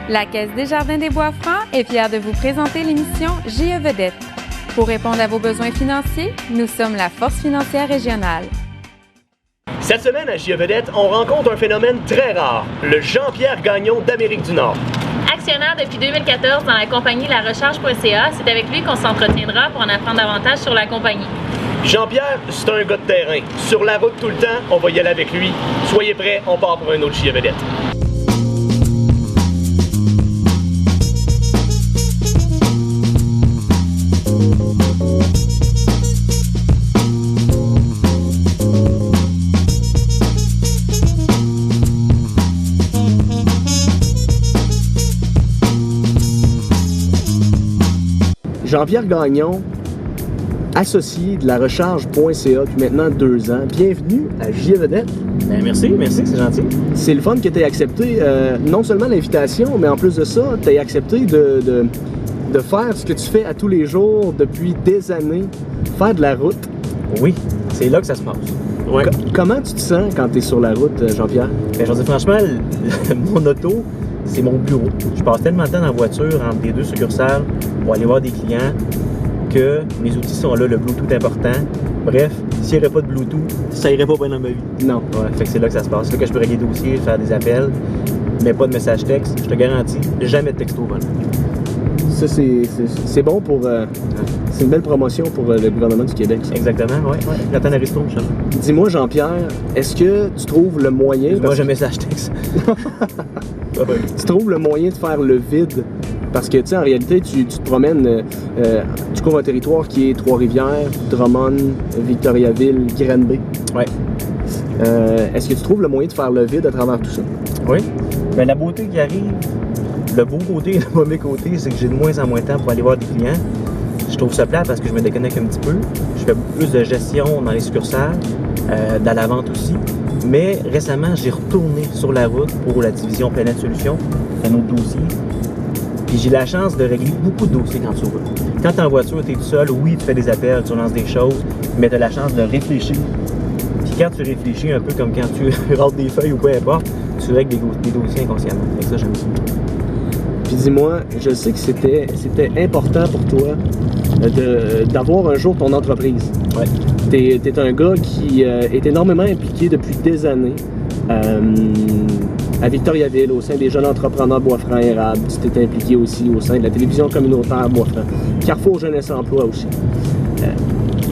La Caisse Desjardins des Bois-Francs est fière de vous présenter l'émission JE Vedette. Pour répondre à vos besoins financiers, nous sommes la force financière régionale. Cette semaine à JE Vedette, on rencontre un phénomène très rare, le Jean-Pierre Gagnon d'Amérique du Nord. Actionnaire depuis 2014 dans la compagnie larecharge.ca, c'est avec lui qu'on s'entretiendra pour en apprendre davantage sur la compagnie. Jean-Pierre, c'est un gars de terrain. Sur la route tout le temps, on va y aller avec lui. Soyez prêts, on part pour un autre JE Vedette. Jean-Pierre Gagnon, associé de la recharge.ca depuis maintenant 2 ans. Bienvenue à JE Vedette. Ben merci, c'est gentil. C'est le fun que tu aies accepté non seulement l'invitation, mais en plus de ça, tu aies accepté de faire ce que tu fais à tous les jours depuis des années, faire de la route. Oui, c'est là que ça se passe. Ouais. Comment tu te sens quand tu es sur la route, Jean-Pierre? Ben, je veux dire, franchement, mon auto, c'est mon bureau. Je passe tellement de temps dans la voiture entre les deux succursales pour aller voir des clients que mes outils sont là, le Bluetooth important. Bref, s'il n'y aurait pas de Bluetooth, ça irait pas bien dans ma vie. Non. Ouais, fait que c'est là que ça se passe. C'est là que je peux régler des dossiers, faire des appels, mais pas de message texte. Je te garantis, jamais de texto au volant. Ça, c'est bon pour... c'est une belle promotion pour le gouvernement du Québec, ça. Exactement, oui. Nathan Aristo, je sais. Dis-moi, Jean-Pierre, est-ce que tu trouves le moyen... Moi, j'ai un message texte. Tu trouves le moyen de faire le vide? Parce que, tu sais, en réalité, tu te promènes, tu couvres un territoire qui est Trois-Rivières, Drummond, Victoriaville, Granby. Oui. Est-ce que tu trouves le moyen de faire le vide à travers tout ça? Oui. Bien, la beauté qui arrive, le beau côté et le mauvais côté, c'est que j'ai de moins en moins de temps pour aller voir des clients. Je trouve ça plate parce que je me déconnecte un petit peu. Je fais beaucoup plus de gestion dans les succursales, dans la vente aussi. Mais récemment, j'ai retourné sur la route pour la division Planète Solutions, un autre dossier. Puis j'ai la chance de régler beaucoup de dossiers quand tu roules. Quand tu es en voiture, tu es tout seul, oui, tu fais des appels, tu lances des choses, mais tu as la chance de réfléchir. Puis quand tu réfléchis, un peu comme quand tu rentres des feuilles ou peu importe, tu règles des dossiers inconsciemment. Fait que ça, j'aime ça. Puis dis-moi, je sais que c'était important pour toi d'avoir un jour ton entreprise. Ouais. T'es un gars qui est énormément impliqué depuis des années à Victoriaville, au sein des jeunes entrepreneurs Bois-Francs-Érable. Tu t'es impliqué aussi au sein de la télévision communautaire Bois-Francs. Carrefour Jeunesse Emploi aussi.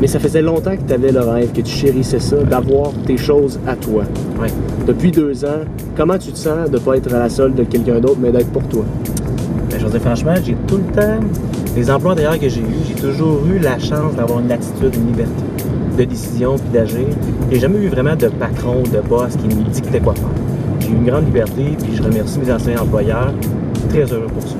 Mais ça faisait longtemps que tu avais le rêve, que tu chérissais ça, d'avoir tes choses à toi. Ouais. Depuis 2 ans, comment tu te sens de ne pas être à la solde de quelqu'un d'autre, mais d'être pour toi? Ben, je veux dire, franchement, j'ai tout le temps, les emplois d'ailleurs que j'ai eus, j'ai toujours eu la chance d'avoir une latitude, une liberté de décision puis d'agir. J'ai jamais eu vraiment de patron, de boss qui me dictait quoi faire. J'ai eu une grande liberté, puis je remercie mes anciens employeurs. Très heureux pour ça.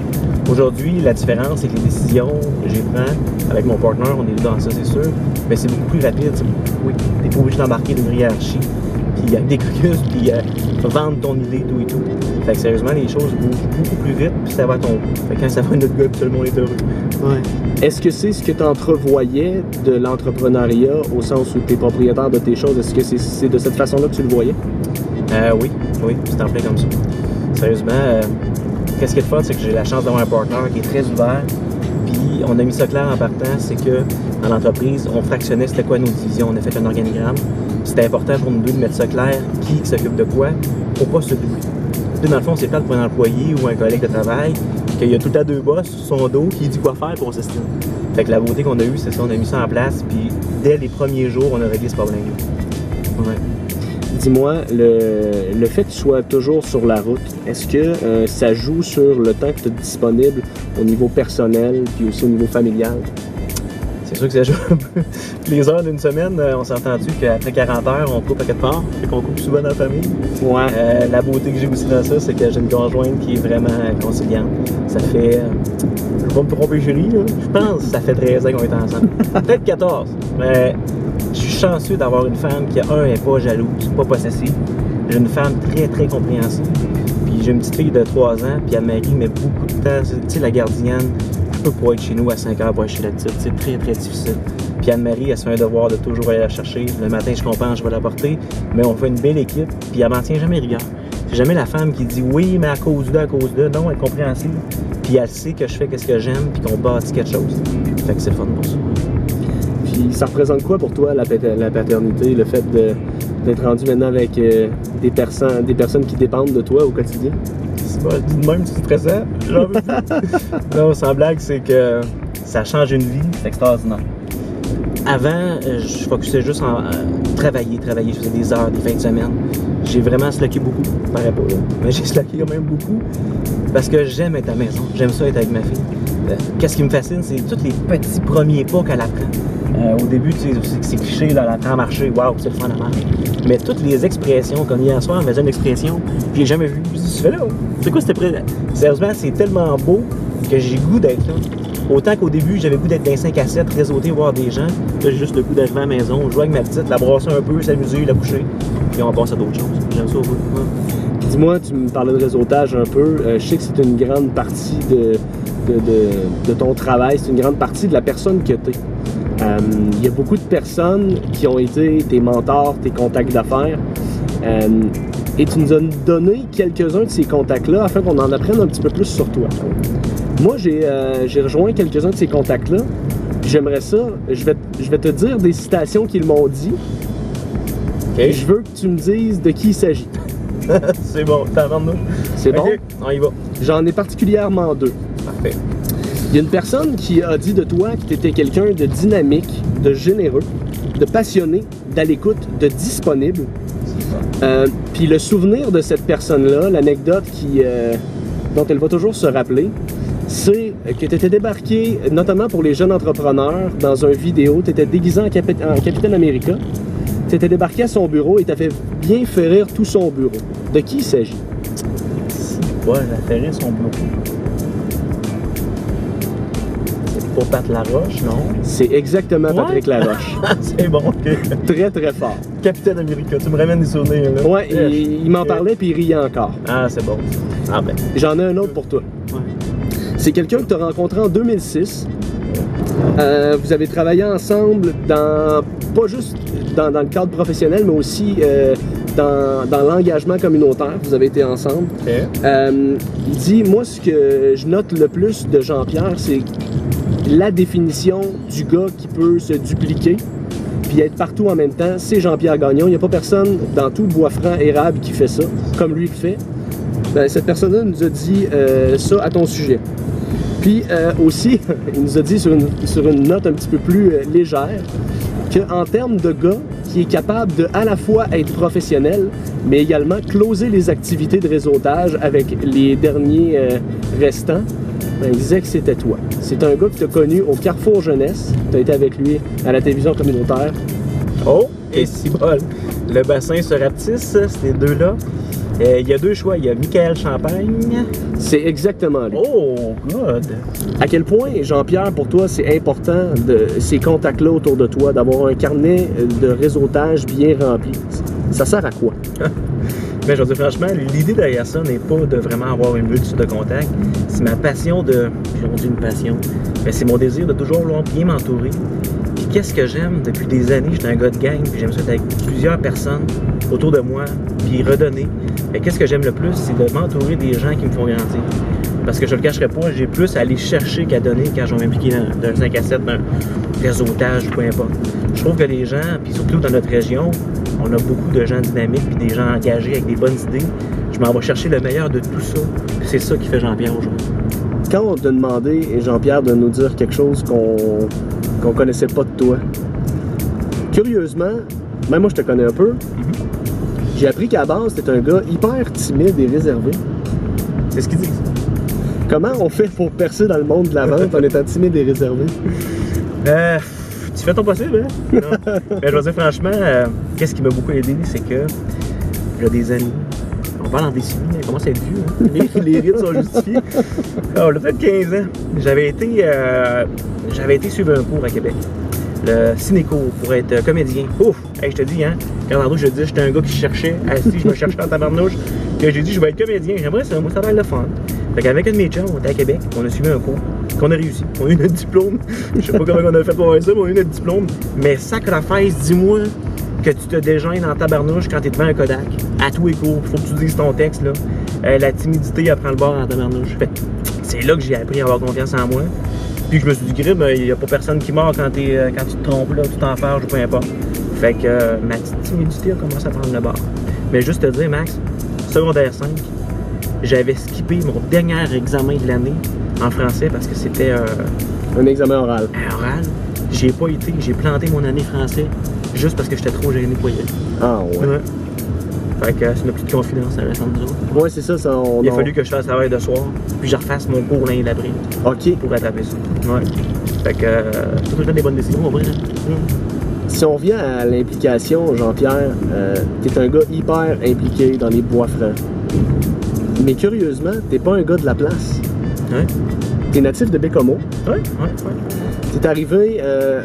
Aujourd'hui, la différence, c'est que les décisions que j'ai prises avec mon partner, on est dans ça, c'est sûr, mais c'est beaucoup plus rapide. Oui, t'es pas obligé d'embarquer d'une hiérarchie, puis avec des caucus, puis vendre ton idée, tout et tout. Fait que sérieusement, les choses bougent beaucoup plus vite, puis ça va à ton goût. Fait que quand ça va à notre gars, tout le monde est heureux. Ouais. Est-ce que c'est ce que tu entrevoyais de l'entrepreneuriat, au sens où tu es propriétaire de tes choses? Est-ce que c'est de cette façon-là que tu le voyais? Oui, c'est en plein comme ça. Sérieusement, qu'est-ce qui est le fun, c'est que j'ai la chance d'avoir un partner qui est très ouvert. Puis on a mis ça clair en partant, c'est que dans l'entreprise, on fractionnait c'était quoi nos divisions. On a fait un organigramme. C'était important pour nous deux de mettre ça clair, qui s'occupe de quoi, pour pas se doubler. Puis dans le fond, c'est plate pour un employé ou un collègue de travail qu'il y a tout le temps 2 boss sur son dos qui dit quoi faire pour s'estimer. Fait que la beauté qu'on a eue, c'est ça, on a mis ça en place, puis dès les premiers jours, on a réglé ce problème-là. Ouais. Dis-moi, le fait que tu sois toujours sur la route, est-ce que ça joue sur le temps que tu es disponible au niveau personnel puis aussi au niveau familial? C'est sûr que ça joue un peu. Les heures d'une semaine, on s'est entendu qu'après 40 heures, on coupe à quelque part, et qu'on coupe souvent dans la famille. Ouais. La beauté que j'ai aussi dans ça, c'est que j'ai une conjointe qui est vraiment conciliante. Ça fait, je vais me tromper chérie, là. Je pense que ça fait 13 ans qu'on est ensemble. Peut-être 14, mais je suis chanceux d'avoir une femme qui, n'est pas jalouse, pas possessive. J'ai une femme très, très compréhensive. Puis j'ai une petite fille de 3 ans, puis Anne-Marie met beaucoup de temps. Tu sais, la gardienne, je peux pas être chez nous à 5 heures pour être chez la petite. C'est très, très difficile. Puis Anne-Marie, elle se fait un devoir de toujours aller la chercher. Le matin, je comprends, je vais la porter. Mais on fait une belle équipe, puis elle m'en tient jamais rigueur. J'ai jamais la femme qui dit oui, mais à cause de. Non, elle est compréhensive. Puis elle sait que je fais ce que j'aime, puis qu'on bâtit quelque chose. Fait que c'est le fun pour ça. Puis ça représente quoi pour toi, la paternité, le fait d'être rendu maintenant avec des personnes qui dépendent de toi au quotidien? C'est pas, je dis de même, c'est stressant. J'en veux plus. Non, sans blague, c'est que ça change une vie, c'est extraordinaire. Avant, je focusais juste en travailler, je faisais des heures, des fins de semaine. J'ai vraiment slacké beaucoup, paraît pas là, mais j'ai slacké quand même beaucoup parce que j'aime être à la maison, j'aime ça être avec ma fille. Qu'est-ce qui me fascine, c'est tous les petits premiers pas qu'elle apprend. Au début, tu sais, c'est cliché, là, elle apprend à marcher, waouh, c'est le fun à marcher. Mais toutes les expressions, comme hier soir, elle me faisait une expression que j'ai jamais vue. Je me dis, tu fais là, c'est quoi cette expression? Sérieusement, c'est tellement beau que j'ai goût d'être là. Autant qu'au début, j'avais goût d'être dans 5 à 7, réseauter, voir des gens. Là, j'ai juste le goût d'arriver à la maison, jouer avec ma petite, la brasser un peu, s'amuser, la coucher. Puis on passe à d'autres choses. J'aime ça au bout. Ouais. Dis-moi, tu me parlais de réseautage un peu. Je sais que c'est une grande partie de ton travail, c'est une grande partie de la personne que tu es. Il y a beaucoup de personnes qui ont été tes mentors, tes contacts d'affaires. Et tu nous as donné quelques-uns de ces contacts-là afin qu'on en apprenne un petit peu plus sur toi. Moi, j'ai rejoint quelques-uns de ces contacts-là. J'aimerais ça. Je vais te dire des citations qu'ils m'ont dit. Okay. Et je veux que tu me dises de qui il s'agit. C'est bon, t'attends-nous. C'est bon? Okay. On y va. J'en ai particulièrement 2. Parfait. Il y a une personne qui a dit de toi que tu étais quelqu'un de dynamique, de généreux, de passionné, d'à l'écoute, de disponible. Puis le souvenir de cette personne-là, l'anecdote dont elle va toujours se rappeler, c'est que tu étais débarqué, notamment pour les jeunes entrepreneurs, dans un vidéo, tu étais déguisé en Capitaine America, tu étais débarqué à son bureau et tu avais bien fait rire tout son bureau. De qui il s'agit? Ouais, j'ai fait rire son bureau. C'est pas Pat Laroche, non? C'est exactement Patrick Laroche. C'est bon, ok. Très, très fort. Capitaine America, tu me ramènes des souvenirs, là. Ouais, il m'en parlait puis il riait encore. Ah, c'est bon. Ah ben. J'en ai un autre pour toi. Ouais. C'est quelqu'un que tu as rencontré en 2006. Vous avez travaillé ensemble pas juste dans le cadre professionnel, mais aussi dans l'engagement communautaire. Vous avez été ensemble. Okay. Il dit, moi, ce que je note le plus de Jean-Pierre, c'est la définition du gars qui peut se dupliquer puis être partout en même temps. C'est Jean-Pierre Gagnon. Il n'y a pas personne dans tout Bois-Franc érable qui fait ça, comme lui le fait. Ben, cette personne-là nous a dit ça à ton sujet. Puis aussi, il nous a dit sur une note un petit peu plus légère qu'en termes de gars qui est capable de à la fois être professionnel, mais également closer les activités de réseautage avec les derniers restants, ben, il disait que c'était toi. C'est un gars que tu as connu au Carrefour Jeunesse. Tu as été avec lui à la télévision communautaire. Oh, et si bol. Le bassin se rapetisse, ces deux-là. Il y a 2 choix. Il y a Michael Champagne. C'est exactement lui. Oh, good! À quel point, Jean-Pierre, pour toi, c'est important ces contacts-là autour de toi, d'avoir un carnet de réseautage bien rempli? Ça sert à quoi? Mais je veux dire, franchement, l'idée derrière ça n'est pas de vraiment avoir une multitude de contacts. C'est ma passion puis on dit une passion, mais c'est mon désir de toujours vouloir bien m'entourer. Puis qu'est-ce que j'aime depuis des années? J'étais un gars de gang, puis j'aime ça être avec plusieurs personnes autour de moi, puis redonner. Mais qu'est-ce que j'aime le plus? C'est de m'entourer des gens qui me font grandir. Parce que je le cacherai pas, j'ai plus à aller chercher qu'à donner quand je vais m'impliquer d'un 5 à 7, d'un réseautage, peu importe. Je trouve que les gens, puis surtout dans notre région, on a beaucoup de gens dynamiques puis des gens engagés avec des bonnes idées. Je m'en vais chercher le meilleur de tout ça. C'est ça qui fait Jean-Pierre aujourd'hui. Quand on t'a demandé, Jean-Pierre, de nous dire quelque chose qu'on connaissait pas de toi, curieusement, même moi je te connais un peu, j'ai appris qu'à la base, t'es un gars hyper timide et réservé. C'est ce qu'ils disent. Comment on fait pour percer dans le monde de la vente en étant timide et réservé? Tu fais ton possible, hein? Non. Mais je veux dire, franchement, qu'est-ce qui m'a beaucoup aidé, c'est que j'ai des amis. On parle en décennies, elle commence à être vieux. Hein? Les rides sont justifiés. On a peut-être 15 ans. J'avais été suivre un cours à Québec. Le ciné-cours pour être comédien. Ouf! Hey, je te dis, hein? Quand dans je te dis, j'étais un gars qui cherchait, assis, je me cherchais en tabarnouche, que j'ai dit, je vais être comédien. J'aimerais ça, moi, ça va être le fun. Fait qu'avec un de mes chums, on était à Québec, on a suivi un cours, qu'on a réussi. On a eu notre diplôme. Je sais pas comment on a fait pour avoir ça, mais on a eu notre diplôme. Mais sacrifice, dis-moi que tu te dégênes en tabarnouche quand tu es devant un Kodak. À tous les coups, il faut que tu dises ton texte. Là. La timidité, elle prend le bord en tabarnouche. Fait, c'est là que j'ai appris à avoir confiance en moi. Puis je me suis dit, il n'y a pas personne qui meurt quand tu te trompes, là, tu t'en fâches ou peu importe. Fait que ma petite timidité a commencé à prendre le bord. Mais juste te dire, Max, secondaire 5, j'avais skippé mon dernier examen de l'année en français parce que c'était un examen oral. Un oral. J'ai pas été, j'ai planté mon année français juste parce que j'étais trop gêné pour y aller. Ah ouais. Fait que c'est une petite confidence, ça reste entre nous autres. Ouais, c'est ça. Il a fallu que je fasse le travail de soir, puis je refasse mon cours l'année d'après. OK. Pour rattraper ça. Ouais. Fait que tout le temps des bonnes décisions, en vrai. Si on revient à l'implication, Jean-Pierre, t'es un gars hyper impliqué dans les bois francs. Mais curieusement, t'es pas un gars de la place. Ouais. T'es natif de Bécomo. Ouais. T'es arrivé,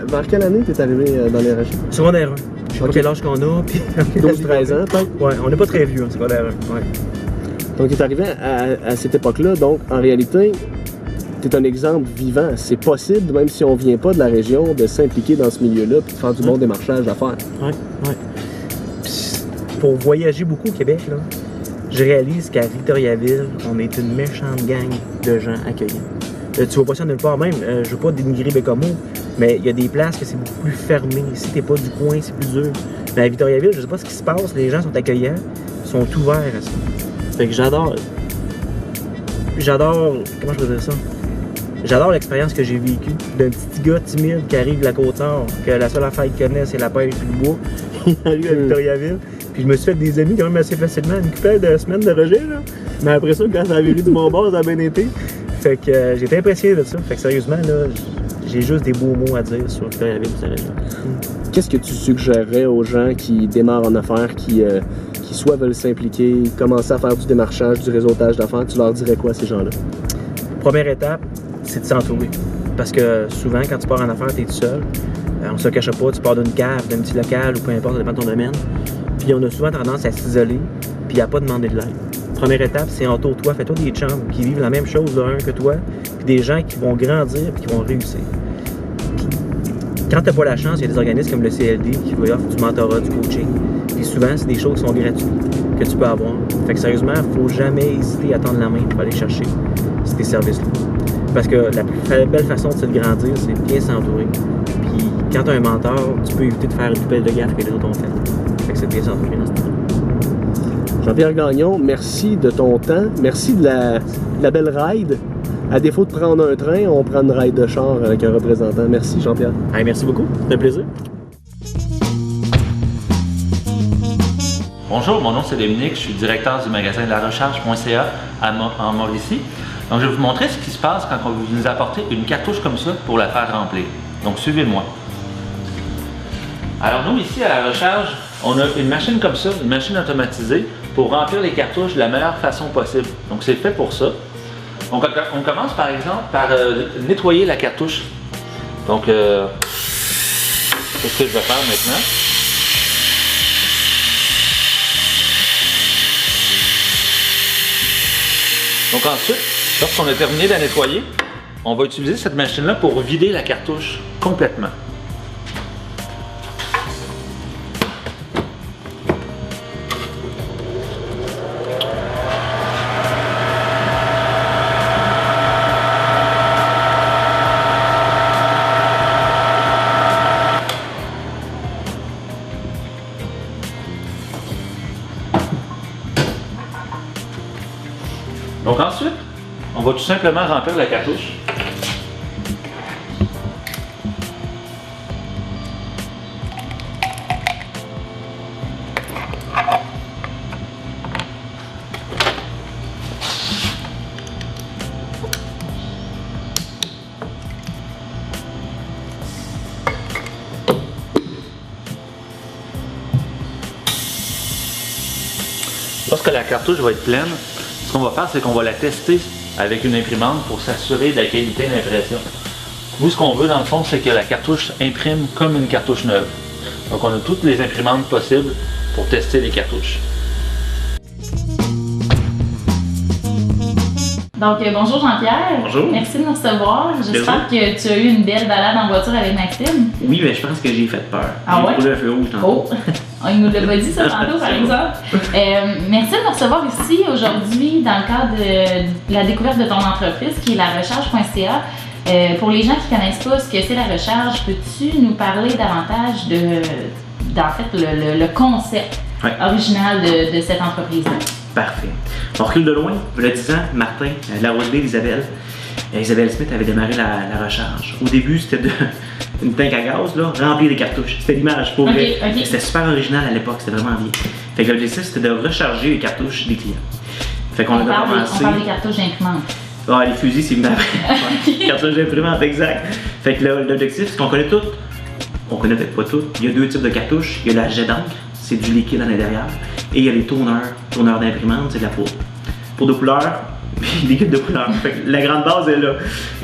vers quelle année t'es arrivé dans les régions? Secondaire 1. Je sais pas quel âge qu'on a, puis... 12-13 ans, peut-être? Ouais, on n'est pas très vieux en secondaire 1. Ouais. Donc t'es arrivé à cette époque-là, donc en réalité, t'es un exemple vivant. C'est possible, même si on vient pas de la région, de s'impliquer dans ce milieu-là puis de faire du bon démarchage à faire. Ouais. Pis pour voyager beaucoup au Québec, là, je réalise qu'à Victoriaville, on est une méchante gang de gens accueillants. Tu vois pas ça nulle part même. Je veux pas dénigrer Bécomo, mais il y a des places que c'est beaucoup plus fermé. Si t'es pas du coin, c'est plus dur. Mais à Victoriaville, je sais pas ce qui se passe. Les gens sont accueillants, sont ouverts à ça. Fait que j'adore... Comment je peux dire ça? J'adore l'expérience que j'ai vécue d'un petit gars timide qui arrive de la Côte-Nord, que la seule affaire qu'il connaît, c'est la pêche et le bois. Il arrive à Victoriaville. Puis je me suis fait des amis quand même assez facilement. Une couple de semaines de rejet, là. Mais après ça, quand ça a viré du bon bord, ça a bien été. Fait que j'ai été impressionné de ça. Fait que sérieusement, là, j'ai juste des beaux mots à dire sur Victoriaville et cette région. Qu'est-ce que tu suggérerais aux gens qui démarrent en affaires, qui soit veulent s'impliquer, commencer à faire du démarchage, du réseautage d'affaires? Tu leur dirais quoi à ces gens-là? Première étape, c'est de s'entourer. Parce que souvent, quand tu pars en affaires, tu es tout seul. On se cache pas, tu pars d'une cave, d'un petit local ou peu importe, ça dépend de ton domaine. Puis on a souvent tendance à s'isoler puis à pas demander de l'aide. Première étape, c'est entoure-toi, fais-toi des chambres qui vivent la même chose d'un que toi, puis des gens qui vont grandir et qui vont réussir. Puis, quand tu n'as pas la chance, il y a des organismes comme le CLD qui vous offrent du mentorat, du coaching. Puis souvent, c'est des choses qui sont gratuites, que tu peux avoir. Fait que sérieusement, il ne faut jamais hésiter à tendre la main pour aller chercher ces services-là. Parce que la plus belle façon de se grandir, c'est bien s'entourer. Puis quand tu as un mentor, tu peux éviter de faire une poubelle de gaffe que les autres ont fait. Fait que c'est bien s'entourer dans ce temps-là. Jean-Pierre Gagnon, merci de ton temps. Merci de la belle ride. À défaut de prendre un train, on prend une ride de char avec un représentant. Merci, Jean-Pierre. Hey, merci beaucoup. C'était un plaisir. Bonjour, mon nom c'est Dominique. Je suis directeur du magasin de la recharge.ca en Mauricie. Donc, je vais vous montrer ce qui se passe quand vous nous apportez une cartouche comme ça pour la faire remplir. Donc, suivez-moi. Alors, nous, ici, à la recharge, on a une machine comme ça, une machine automatisée, pour remplir les cartouches de la meilleure façon possible. Donc, c'est fait pour ça. On commence, par exemple, par nettoyer la cartouche. Donc, c'est ce que je vais faire maintenant. Donc, ensuite, lorsqu'on a terminé de la nettoyer, on va utiliser cette machine-là pour vider la cartouche complètement. Donc ensuite, on va tout simplement remplir la cartouche. Lorsque la cartouche va être pleine, ce qu'on va faire, c'est qu'on va la tester avec une imprimante pour s'assurer de la qualité d'impression. Nous, ce qu'on veut dans le fond, c'est que la cartouche imprime comme une cartouche neuve. Donc, on a toutes les imprimantes possibles pour tester les cartouches. Donc, bonjour Jean-Pierre. Bonjour. Merci de nous recevoir. J'espère que tu as eu une belle balade en voiture avec Maxime. Oui, mais je pense que j'ai fait peur. Ah ouais? J'ai trouvé un feu rouge tantôt. Oh! Il nous l'a pas dit ça tantôt, par exemple. Merci de nous recevoir ici aujourd'hui dans le cadre de la découverte de ton entreprise qui est larecharge.ca. Pour les gens qui ne connaissent pas ce que c'est la recharge, peux-tu nous parler davantage d'en fait, le concept original de cette entreprise-là? Parfait. On recule de loin. Il y a 10 ans, Martin, la route d'Isabelle. Isabelle Smith avait démarré la recharge. Au début, c'était une tank à gaz, là, remplir des cartouches. C'était l'image pour vrai. C'était super original à l'époque, c'était vraiment bien. Fait que l'objectif, c'était de recharger les cartouches des clients. Fait qu'on a commencé. On parle des cartouches d'imprimante. Ah, les fusils, c'est venu après. Cartouches d'imprimante, exact. Fait que l'objectif, c'est qu'on connaît tout. On connaît peut-être pas tout. Il y a 2 types de cartouches. Il y a la jet d'encre, c'est du liquide à l'intérieur. Et il y a les tourneurs d'imprimante, c'est de la poudre. Poudre de couleur, liquide de couleur. Fait que la grande base est là.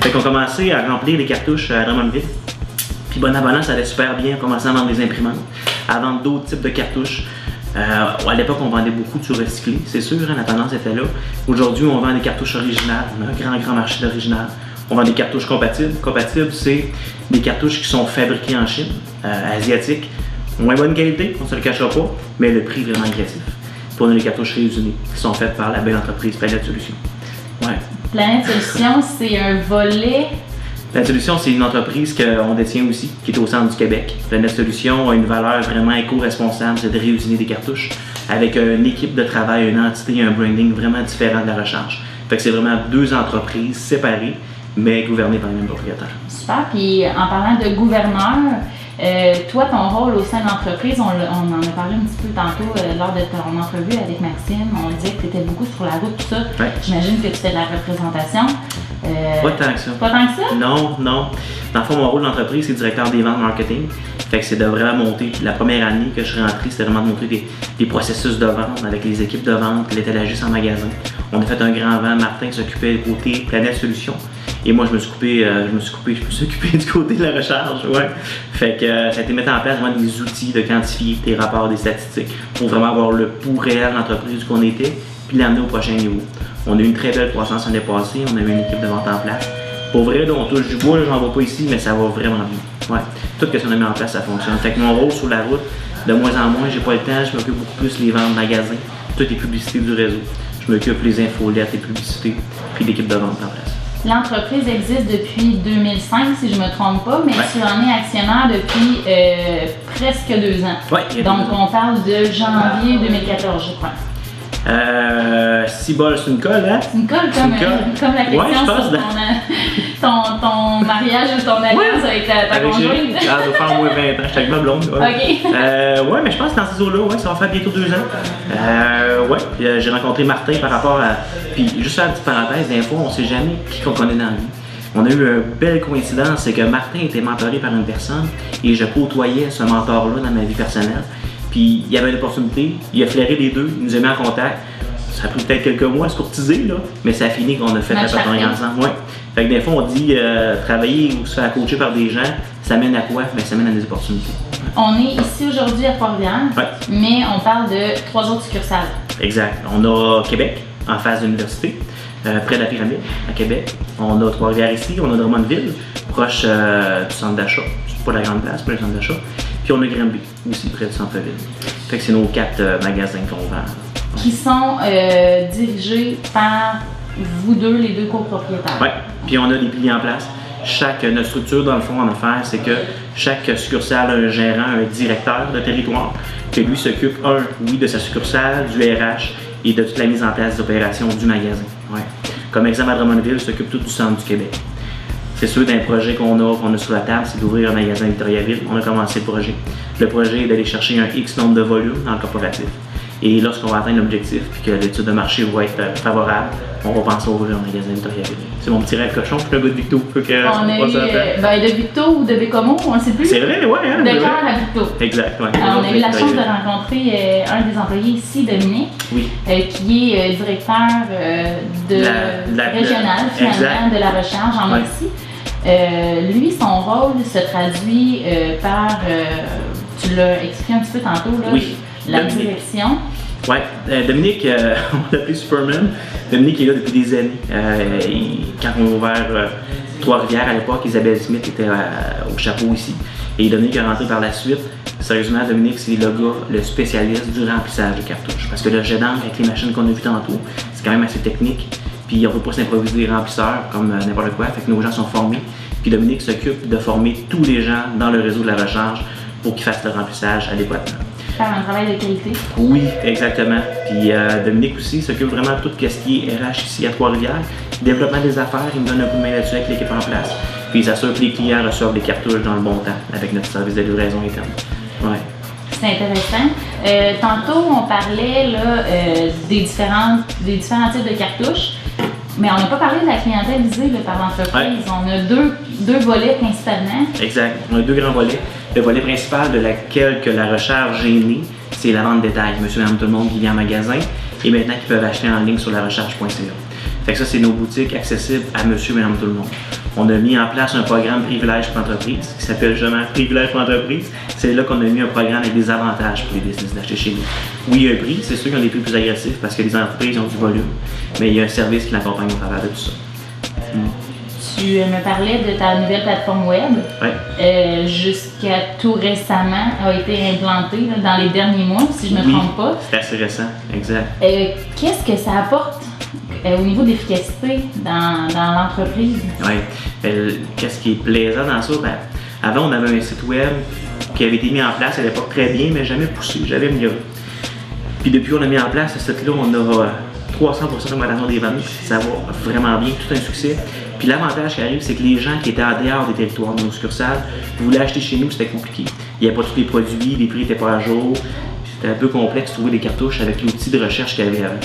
Fait qu'on a commencé à remplir les cartouches à Drummondville. Puis bon à ça allait super bien. On commençait à vendre des imprimantes, à vendre d'autres types de cartouches. À l'époque, on vendait beaucoup de surrecyclés, c'est sûr, hein, la tendance était là. Aujourd'hui, on vend des cartouches originales. On a un grand marché d'original. On vend des cartouches compatibles. Compatibles, c'est des cartouches qui sont fabriquées en Chine, asiatique. Moins bonne qualité, on ne se le cachera pas, mais le prix vraiment agressif. Puis on a les cartouches réunies qui sont faites par la belle entreprise Planète Solutions. Ouais. Planète Solutions, c'est un volet. Planète Solutions, c'est une entreprise qu'on détient aussi, qui est au centre du Québec. Planète Solutions a une valeur vraiment éco-responsable, c'est de réusiner des cartouches avec une équipe de travail, une entité, un branding vraiment différent de la recharge. Fait que c'est vraiment 2 entreprises séparées, mais gouvernées par les mêmes propriétaires. Super. Puis en parlant de gouverneur, toi, ton rôle au sein de l'entreprise, on en a parlé un petit peu tantôt lors de ton entrevue avec Maxime. On disait que tu étais beaucoup sur la route, tout ça. Ouais. J'imagine que tu fais de la représentation. Pas tant que ça. Pas tant que ça? Non. Dans le fond, mon rôle d'entreprise, c'est directeur des ventes marketing. Fait que c'est de vraiment monter. La première année que je suis rentré, c'était vraiment de monter des processus de vente avec les équipes de vente, l'étalagiste en magasin. On a fait un grand vent. Martin s'occupait du côté Planète Solutions. Et moi, je me suis occupé du côté de la recharge, ouais. Fait que ça a été mis en place vraiment des outils de quantifier des rapports, des statistiques, pour vraiment avoir le pouls réel de l'entreprise qu'on était, puis l'amener au prochain niveau. On a eu une très belle croissance l'année passée, on a eu une équipe de vente en place. Pour vrai, là, on touche du bois, j'en vois pas ici, mais ça va vraiment bien. Ouais. Tout ce qu'on a mis en place, ça fonctionne. Fait que mon rôle sur la route, de moins en moins, j'ai pas le temps, je m'occupe beaucoup plus des ventes magasins, toutes les publicités du réseau. Je m'occupe des infolettes, les publicités, puis l'équipe de vente en place. L'entreprise existe depuis 2005, si je ne me trompe pas, mais tu en es actionnaire depuis presque 2 ans. Ouais, donc, on parle de janvier 2014, je crois. Si bol, c'est une colle, hein? C'est une colle comme la question sur ton mariage ou ton alliance avec ta conjointe. Ça doit faire au moins 20 ans, je suis avec ma blonde. Ouais. OK. Ouais, mais je pense que dans ces eaux-là, ouais, ça va faire bientôt 2 ans. Ouais, j'ai rencontré Martin par rapport à... Puis juste faire une petite parenthèse, des fois, on ne sait jamais qui qu'on connaît dans la vie. On a eu une belle coïncidence, c'est que Martin était mentoré par une personne et je côtoyais ce mentor-là dans ma vie personnelle. Puis il y avait une opportunité, il a flairé les deux, il nous a mis en contact. Ça a pris peut-être quelques mois à se courtiser, là, mais ça a fini qu'on a fait la partenariat ensemble. Ouais. Fait que des fois, on dit travailler ou se faire coacher par des gens, ça mène à quoi? Bien, ça mène à des opportunités. On est ici aujourd'hui à Trois-Rivières, mais on parle de 3 autres succursales. Exact. On a Québec, en face de l'université, près de la pyramide, à Québec. On a Trois-Rivières ici, on a Drummondville, proche du centre d'achat. C'est pas la grande place, pas le centre d'achat. Puis on a Granby, aussi près du centre-ville. Fait que c'est nos 4 magasins qu'on vend. Qui sont dirigés par vous deux, les 2 copropriétaires. Oui, puis on a des piliers en place. Notre structure, dans le fond, en affaires, c'est que chaque succursale a un gérant, un directeur de territoire, que lui s'occupe, de sa succursale, du RH et de toute la mise en place des opérations du magasin. Ouais. Comme exemple, à Drummondville, s'occupe tout du centre du Québec. C'est sûr, d'un projet qu'on a sur la table, c'est d'ouvrir un magasin à Victoriaville. On a commencé le projet. Le projet est d'aller chercher un X nombre de volumes dans le corporatif. Et lorsqu'on va atteindre l'objectif et que l'étude de marché va être favorable, on va penser à ouvrir un magasin de Victoriaville. C'est mon petit rêve cochon, je suis un gars de Victo. On a eu de Victo ou de Bécomo, on ne sait plus. C'est vrai, ouais. Hein, de cœur à Victo. Exact, ouais. On a eu la chance de rencontrer un des employés ici, Dominique, qui est directeur régional, finalement, de la recharge en Mauricie. Lui, son rôle se traduit par, tu l'as expliqué un petit peu tantôt, là, la direction. Oui, Dominique, on l'appelait Superman. Dominique est là depuis des années. Quand on a ouvert Trois-Rivières à l'époque, Isabelle Smith était au chapeau ici. Et Dominique est rentré par la suite. Sérieusement, Dominique, c'est le gars, le spécialiste du remplissage de cartouches. Parce que le jet d'encre avec les machines qu'on a vues tantôt, c'est quand même assez technique. Puis on ne peut pas s'improviser des remplisseurs comme n'importe quoi. Fait que nos gens sont formés. Puis Dominique s'occupe de former tous les gens dans le réseau de la recharge pour qu'ils fassent le remplissage adéquatement. Faire un travail de qualité. Oui, exactement. Puis Dominique aussi s'occupe vraiment de tout ce qui est RH ici à Trois-Rivières. Développement des affaires, il me donne un coup de main là-dessus avec l'équipe en place. Puis il s'assure que les clients reçoivent les cartouches dans le bon temps avec notre service de livraison interne. Ouais. C'est intéressant. Tantôt, on parlait là, des différents types de cartouches, mais on n'a pas parlé de la clientèle visée là, par l'entreprise. Ouais. On a deux volets principalement. Exact. On a deux grands volets. Le volet principal de laquelle que la recharge est née, c'est la vente détail. Monsieur, madame, tout le monde qui vient en magasin et maintenant qui peuvent acheter en ligne sur larecharge.ca. Fait que ça, c'est nos boutiques accessibles à monsieur, madame, tout le monde. On a mis en place un programme privilège pour entreprise qui s'appelle justement Privilège pour entreprise. C'est là qu'on a mis un programme avec des avantages pour les business d'acheter chez nous. Oui, il y a un prix, c'est sûr qu'ils ont des prix plus agressifs parce que les entreprises ont du volume, mais il y a un service qui l'accompagne au travers de tout ça. Tu me parlais de ta nouvelle plateforme web. Oui. Jusqu'à tout récemment, a été implantée là, dans les derniers mois, si je ne me trompe pas. C'est assez récent, exact. Qu'est-ce que ça apporte au niveau d'efficacité dans l'entreprise? Oui. Qu'est-ce qui est plaisant dans ça? Ben, avant, on avait un site web qui avait été mis en place à l'époque très bien, mais jamais poussé, jamais amélioré. Puis depuis qu'on a mis en place ce site-là, on a 300% d'augmentation des ventes. Ça va vraiment bien, tout un succès. Puis l'avantage qui arrive, c'est que les gens qui étaient en dehors des territoires de nos succursales voulaient acheter chez nous, c'était compliqué. Il n'y avait pas tous les produits, les prix n'étaient pas à jour. C'était un peu complexe de trouver des cartouches avec l'outil de recherche qu'il y avait avant.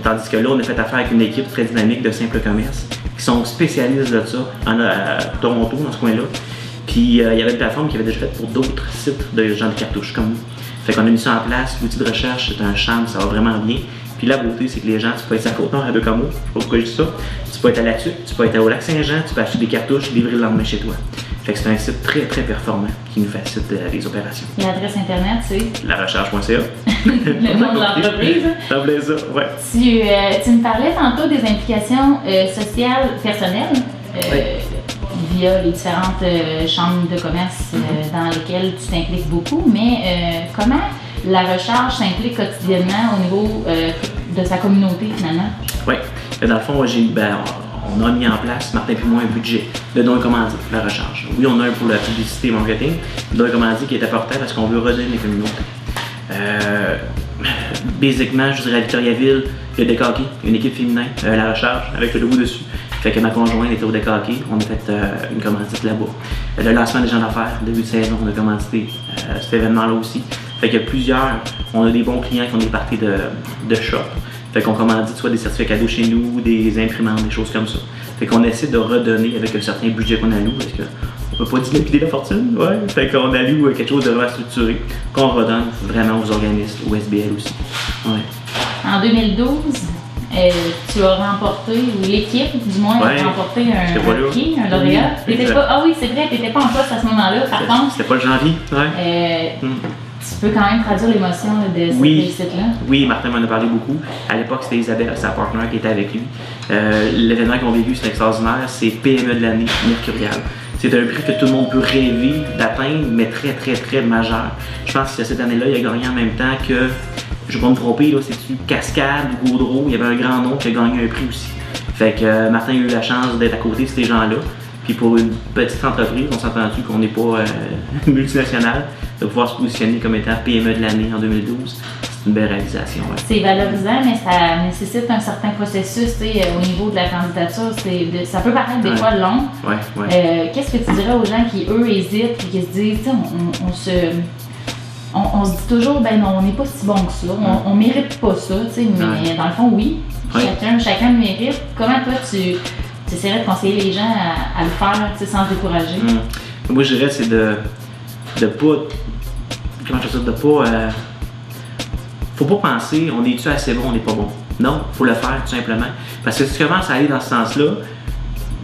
Tandis que là, on a fait affaire avec une équipe très dynamique de Simple Commerce qui sont spécialistes de ça à Toronto, dans ce coin-là. Puis il y avait une plateforme qui avait déjà fait pour d'autres sites de gens de cartouches comme nous. Fait qu'on a mis ça en place. L'outil de recherche, c'est un charme, ça va vraiment bien. Puis la beauté, c'est que les gens, tu peux être à Côte-Nord, à Bécomo, je sais pas pourquoi je dis ça. Tu peux être à La Tuque, tu peux être au Lac-Saint-Jean, tu peux acheter des cartouches livrées le lendemain chez toi. Fait que c'est un site très très performant qui nous facilite les opérations. L'adresse internet, c'est larecharge.ca. le nom de l'entreprise. Ça plaît ça, ouais. Tu me parlais tantôt des implications sociales personnelles via les différentes chambres de commerce dans lesquelles tu t'impliques beaucoup, mais comment la recharge s'implique quotidiennement au niveau de sa communauté finalement? Oui, dans le fond, on a mis en place, Martin et moi, un budget de dons et commandites pour la recharge. Oui, on a un pour la publicité et marketing, dons et commandites qui est important parce qu'on veut redonner les communautés. Basiquement, je dirais à Victoriaville, il y a Décaqué, une équipe féminin, la recharge, avec le logo dessus. Fait que ma conjointe était au Décaqué, on a fait une commandite là-bas. Le lancement des gens d'affaires, début de saison, on a commandité cet événement-là aussi. Fait que on a des bons clients qui ont des parties de shop. Fait qu'on commandite soit des certificats cadeaux chez nous, des imprimantes, des choses comme ça. Fait qu'on essaie de redonner avec un certain budget qu'on alloue, parce qu'on peut pas dilapider la fortune, ouais. Fait qu'on alloue quelque chose de vraiment structuré, qu'on redonne vraiment aux organismes, au SBL aussi. Ouais. En 2012, tu as remporté, ou l'équipe du moins a remporté un prix, un lauréat. Ah oui, c'est vrai, tu n'étais pas en poste à ce moment-là, par contre. C'était pas le janvier, ouais. Tu peux quand même traduire l'émotion de cette réussite-là? Oui, Martin m'en a parlé beaucoup. À l'époque, c'était Isabelle, sa partenaire, qui était avec lui. L'événement qu'on a vécu, c'est extraordinaire. C'est PME de l'année, Mercurial. C'est un prix que tout le monde peut rêver d'atteindre, mais très, très, très majeur. Je pense que cette année-là, il a gagné en même temps que, je ne vais pas me tromper, là, c'est-tu Cascade ou Gaudreau, il y avait un grand nom qui a gagné un prix aussi. Fait que Martin a eu la chance d'être à côté de ces gens-là. Puis pour une petite entreprise, on s'entend-tu qu'on n'est pas multinationale, de pouvoir se positionner comme étant PME de l'année en 2012, c'est une belle réalisation. Ouais. C'est valorisant, mais ça nécessite un certain processus au niveau de la candidature. Ça peut paraître des fois long. Ouais. Qu'est-ce que tu dirais aux gens qui, eux, hésitent et qui se disent, on se dit toujours, ben non, on n'est pas si bon que ça, on mérite pas ça, mais dans le fond, oui, chacun le mérite. Comment toi, tu essaierais de conseiller les gens à le faire sans se décourager? Moi, je dirais, c'est de pas. Comment je dis ça? De pas. Faut pas penser, on est-tu assez bon, on n'est pas bon. Non, faut le faire tout simplement. Parce que si tu commences à aller dans ce sens-là,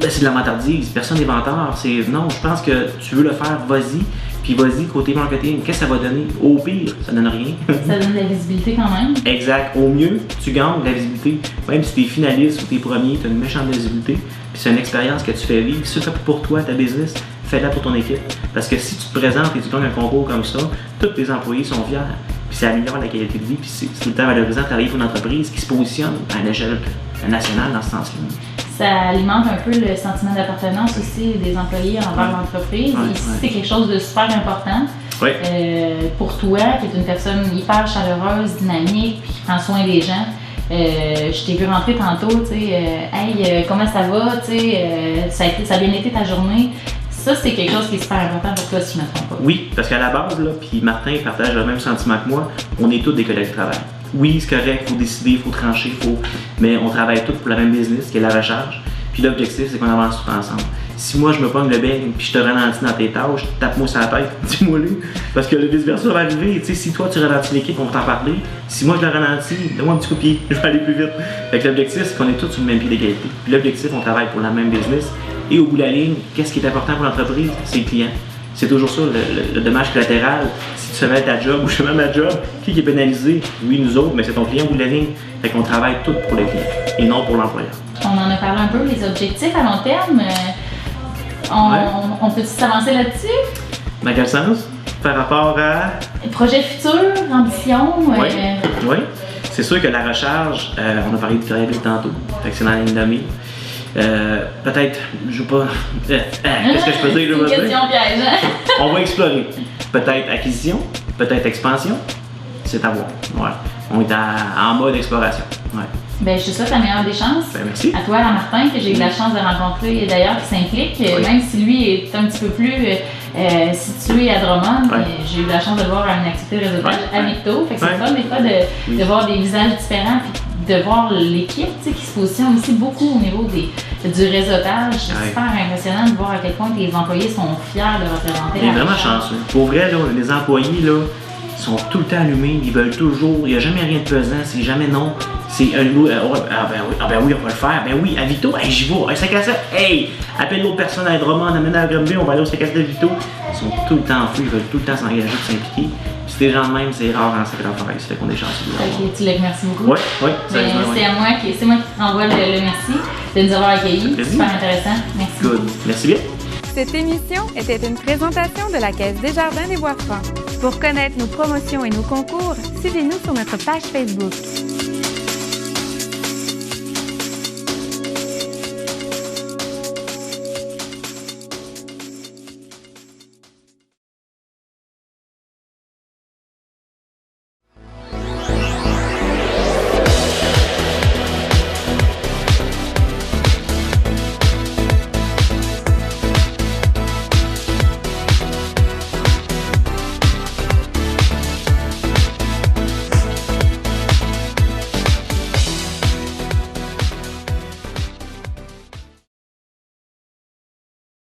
ben, c'est de la vantardise. Personne n'est vantard. Non, je pense que tu veux le faire, vas-y. Puis vas-y, côté marketing, qu'est-ce que ça va donner? Au pire, ça donne rien. Ça donne de la visibilité quand même. Exact. Au mieux, tu gagnes de la visibilité. Même si tu es finaliste ou tu es premier, tu as une méchante visibilité. Puis c'est une expérience que tu fais vivre. Si tu fais pour toi, ta business, fais-la pour ton équipe. Parce que si tu te présentes et tu gagnes un concours comme ça, tous tes employés sont fiers. Puis ça améliore la qualité de vie, puis c'est tout le temps valorisant de travailler pour une entreprise qui se positionne à l'échelle nationale dans ce sens-là. Ça alimente un peu le sentiment d'appartenance aussi des employés envers l'entreprise. Ouais, Ici, ouais. c'est quelque chose de super important. Ouais. Pour toi, qui es une personne hyper chaleureuse, dynamique, puis qui prend soin des gens. Je t'ai vu rentrer tantôt, tu sais, hey, comment ça va, tu sais, ça a bien été ta journée. Ça, c'est quelque chose qui est super important pour toi, si je ne me trompe pas. Oui, parce qu'à la base, là, puis Martin partage le même sentiment que moi, on est tous des collègues de travail. Oui, c'est correct, il faut décider, il faut trancher, mais on travaille tous pour la même business, qui est la recharge. Puis l'objectif, c'est qu'on avance tous ensemble. Si moi, je me pogne le bec, puis je te ralentis dans tes tâches, tape-moi sur la tête, dis-moi-le. Parce que le vice-versa va arriver. Tu sais, si toi, tu ralentis l'équipe, on va t'en parler. Si moi, je le ralentis, donne-moi un petit coup de pied, je vais aller plus vite. Fait que l'objectif, c'est qu'on est tous sur le même pied d'égalité. Puis l'objectif, on travaille pour la même business. Et au bout de la ligne, qu'est-ce qui est important pour l'entreprise? C'est le client. C'est toujours ça, le dommage collatéral. Si tu fais mal ta job ou je fais mal ma job, qui est pénalisé? Oui, nous autres, mais c'est ton client au bout de la ligne. Fait qu'on travaille tous pour le client et non pour l'employeur. On en a parlé un peu, les objectifs à long terme. On peut-tu s'avancer là-dessus? Dans quel sens? Par rapport à... Projet futur, ambition? Oui. C'est sûr que la recharge, on a parlé de carrière tantôt. Fait que c'est dans la ligne de mire. Peut-être, je veux pas. Qu'est-ce que je peux dire? C'est une question piège, hein? On va explorer. Peut-être acquisition, peut-être expansion. C'est à voir. Voilà. On est en mode exploration. Ouais. Ben, je te souhaite la meilleure des chances. Ben, merci. À toi, à Martin, que j'ai eu la chance de rencontrer d'ailleurs, qui s'implique, même si lui est un petit peu plus situé à Drummond, j'ai eu la chance de le voir à une activité de réseautage à Victo. Fait que c'est fun des fois de voir des visages différents, puis de voir l'équipe qui se positionne aussi beaucoup au niveau du réseautage. C'est super impressionnant de voir à quel point tes employés sont fiers de représenter On est vraiment chanceux. Pour vrai, là, les employés là, sont tout le temps allumés, ils veulent toujours, il n'y a jamais rien de pesant, c'est jamais non. C'est un ben oui, on va le faire. Ben oui, à Victo, hey, j'y vais. Hey, 5 à 7, hey, appelle l'autre personne à Drummond, amène à Granby, on va aller au 5 à 7 de Victo. Ils sont tout le temps fous, ils veulent tout le temps s'engager, s'impliquer. Puis c'est des gens de même, c'est rare dans cette affaire, ça fait qu'on est chanceux. Ok, tu les remercies beaucoup. Oui, c'est moi qui t'envoie le merci de nous avoir accueillis. Super intéressant. Merci. Good. Merci bien. Cette émission était une présentation de la Caisse Desjardins des Bois-Francs. Pour connaître nos promotions et nos concours, suivez-nous sur notre page Facebook.